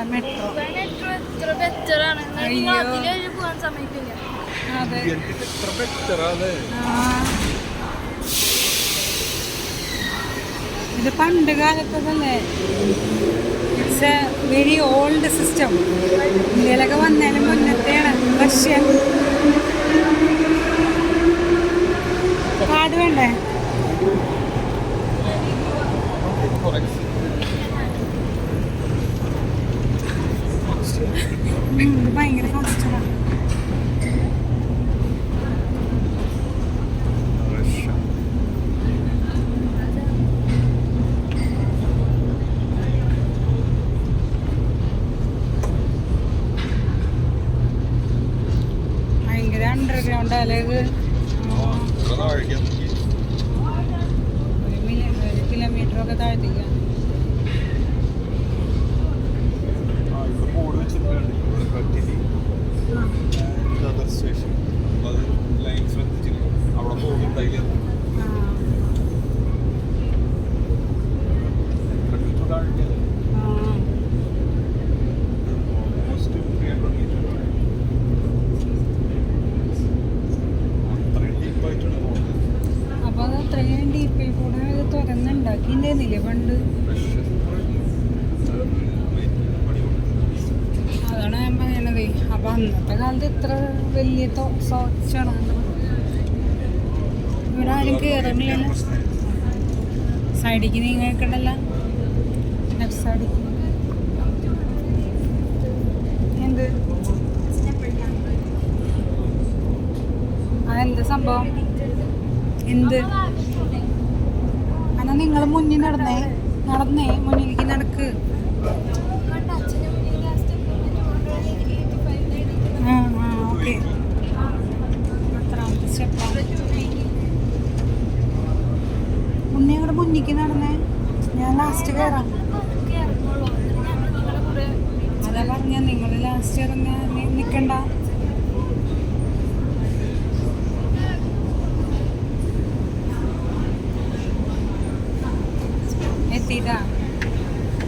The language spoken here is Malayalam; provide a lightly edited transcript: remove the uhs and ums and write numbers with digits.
നമ്മുടെ മെട്രോ. അതെ, ഇത് പണ്ട് കാലത്തതല്ലേ. It's a very old system. ഇന്ത്യയിലൊക്കെ വന്നതിന് മുന്നത്തെയാണ്. റഷ്യൻ കാർഡ് വേണ്ടേ? ഇത് ഭയങ്കര ഫാസ്റ്റാണ്. ഭയങ്കര അണ്ടർഗ്രൗണ്ട് അല്ലേ ഇത്. 1 കിലോമീറ്ററൊക്കെ താഴ്ത്തിക്കാം. അപ്പൊ അത് അത്രയും ഡീപ്പിൽ കൂടെ തുറന്നുണ്ടാക്കിണ്ടായിരുന്നില്ലേ പണ്ട്? അതാണ് ഞാൻ പറയണത്. അപ്പൊ അന്നത്തെ കാലത്ത് ഇത്ര വലിയ സ്വച്ഛമാണ്. ഇവിടെ ആരും കയറുന്നില്ലല്ലോ. സൈഡിക്ക് നീങ്ങണ്ടല്ല. ലെഫ്റ്റ് സൈഡിക്ക് എന്ത് അതെന്ത് സംഭവം? എന്ത്? എന്നാ നിങ്ങൾ മുന്നിൽ നടന്നേ മുന്നിലേക്ക് നടക്ക്. ഓക്കെ, എത്രാമത്തെ സ്റ്റെപ്പാണ്? മുന്നേ കൂടെ മുന്നിക്ക് നടന്നേ. ഞാൻ ലാസ്റ്റ് കയറാം. അതാ പറഞ്ഞ നിങ്ങൾ ലാസ്റ്റ് ഇറങ്ങാൻ